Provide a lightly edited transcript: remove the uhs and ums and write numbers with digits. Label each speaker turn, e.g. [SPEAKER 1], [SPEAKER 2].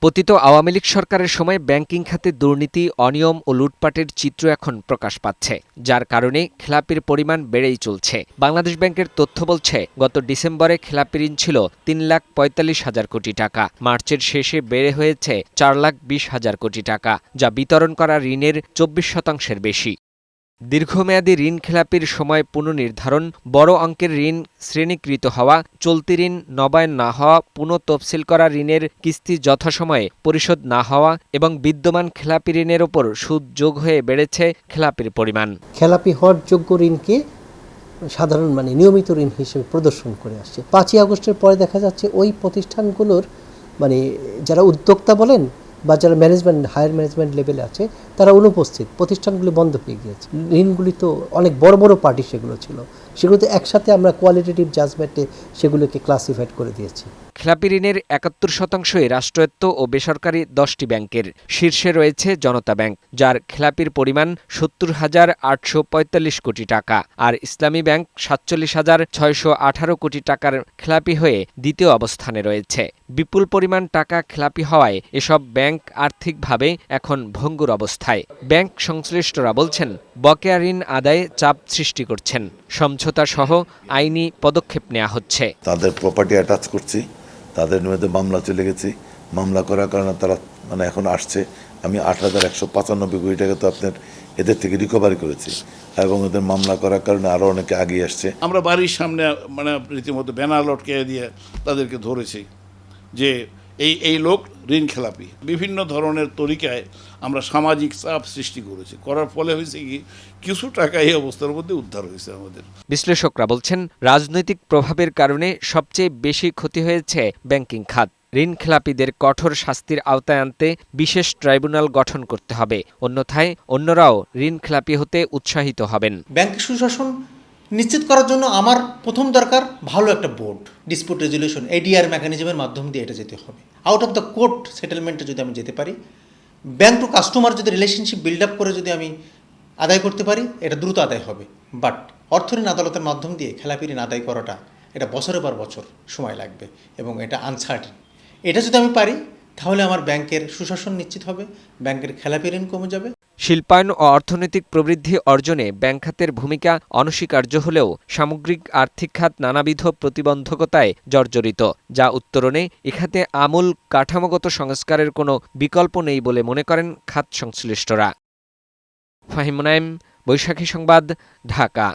[SPEAKER 1] পতিত আওয়ামী লীগ সরকারের সময় ব্যাংকিং খাতে দুর্নীতি, অনিয়ম ও লুটপাটের চিত্র এখন প্রকাশ পাচ্ছে, যার কারণে খেলাপির পরিমাণ বেড়েই চলছে। বাংলাদেশ ব্যাংকের তথ্য বলছে, গত ডিসেম্বরে খেলাপি ঋণ ছিল ৩,৪৫,০০০ কোটি টাকা। মার্চের শেষে বেড়ে হয়েছে ৪,২০,০০০ কোটি টাকা, যা বিতরণ করা ঋণের ২৪% বেশি। দীর্ঘমেয়াদী ঋণ খেলাপির সময় পুনর্নির্ধারণ, বড় অঙ্কের ঋণ শ্রেণীকৃত হওয়া, চলতি ঋণ নবায়ন না হওয়া, পুনঃতফসিল করা ঋণের কিস্তি যথাসময়ে পরিশোধ না হওয়া এবং বিদ্যমান খেলাপি ঋণের ওপর সুদ যোগ হয়ে বেড়েছে খেলাপির পরিমাণ।
[SPEAKER 2] খেলাপি হওয়ার যোগ্য ঋণকে সাধারণ নিয়মিত ঋণ হিসেবে প্রদর্শন করে আসছে। ৫ই আগস্টের পরে দেখা যাচ্ছে ওই প্রতিষ্ঠানগুলোর যারা উদ্যোক্তা বলেন বা যারা হায়ার ম্যানেজমেন্ট লেভেলে আছে তারা অনুপস্থিত, প্রতিষ্ঠানগুলি বন্ধ হয়ে গিয়েছে। ঋণগুলি তো অনেক বড় বড় পার্টি সেগুলো ছিল, সেগুলোতে একসাথে আমরা কোয়ালিটেটিভ জাজমেন্টে সেগুলোকে ক্লাসিফাইড করে দিয়েছি।
[SPEAKER 1] খেলাপি ঋণের ৭১%ই রাষ্ট্রায়ত্ত ও বেসরকারি ১০টি ব্যাংকের। শীর্ষে রয়েছে জনতা ব্যাংক, যার খেলাপির পরিমাণ ৭০,৮৪৫ কোটি টাকা, আর ইসলামী ব্যাংক ৪৭,৬১৮ কোটি টাকার খেলাপি হয়ে দ্বিতীয় অবস্থানে রয়েছে। বিপুল পরিমাণ টাকা খেলাপি হওয়ায় এসব ব্যাংক আর্থিকভাবে এখন ভঙ্গুর অবস্থায়। ব্যাংক সংশ্লিষ্টরা বলছেন, বকেয়া ঋণ আদায়ে চাপ সৃষ্টি করছেন। সমঝোতা সহ আইনি পদক্ষেপ নেওয়া হচ্ছে।
[SPEAKER 3] তাদের প্রপার্টি অ্যাটাচ করছি, তাদের বিরুদ্ধে মামলা চলে গেছি। মামলা করার কারণে তারা এখন আসছে। আমি ৮,১৯৫ কোটি টাকা তো আপনার এদের থেকে রিকভারি করেছি এবং এদের মামলা করার কারণে আরও অনেকে এগিয়ে আসছে।
[SPEAKER 4] আমরা বাড়ির সামনে রীতিমতো ব্যানার লটকে দিয়ে তাদেরকে ধরেছি যে এই লোক ঋণ খেলাপি। বিভিন্ন ধরনের তরিকায় আমরা সামাজিক চাপ সৃষ্টি করার ফলে হয়েছে কি কিছু টাকা এই অবস্থার মধ্যে উদ্ধার হয়েছে আমাদের।
[SPEAKER 1] বিশ্লেষকরা বলছেন, রাজনৈতিক প্রভাবের কারণে সবচেয়ে বেশি ক্ষতি হয়েছে ব্যাংকিং খাত। ঋণ খেলাপিদের কঠোর শাস্তির আওতায় আনতে বিশেষ ট্রাইব্যুনাল গঠন করতে হবে, অন্যথায় অন্যরাও ঋণ খেলাপি হতে উৎসাহিত হবেন।
[SPEAKER 5] ব্যাংকের সুশাসন নিশ্চিত করার জন্য আমার প্রথম দরকার ভালো একটা বোর্ড, ডিসপিউট রেজলিউশন, এডিআর মেকানিজমের মাধ্যম দিয়ে এটা যেতে হবে। আউট অফ দ্য কোর্ট সেটেলমেন্টে যদি আমি যেতে পারি, ব্যাংক টু কাস্টমার যদি রিলেশনশিপ বিল্ড আপ করে যদি আমি আদায় করতে পারি, এটা দ্রুত আদায় হবে। বাট অর্থঋণ আদালতের মাধ্যম দিয়ে খেলাপি ঋণ আদায় করাটা এটা বছরের পর বছর সময় লাগবে এবং এটা আনসার্টেন। এটা যদি আমি পারি তাহলে আমার ব্যাংকের সুশাসন নিশ্চিত হবে, ব্যাংকের খেলাপি ঋণ কমে যাবে।
[SPEAKER 1] শিল্পায়ন ও অর্থনৈতিক প্রবৃদ্ধি অর্জনে ব্যাংক খাতের ভূমিকা অনস্বীকার্য হলেও সামগ্রিক আর্থিক খাত নানাবিধ প্রতিবন্ধকতায় জর্জরিত, যা উত্তরণে এ খাতে আমূল কাঠামোগত সংস্কারের কোনো বিকল্প নেই বলে মনে করেন খাত সংশ্লিষ্টরা। ফাহিম মুনায়েম, বৈশাখী সংবাদ, ঢাকা।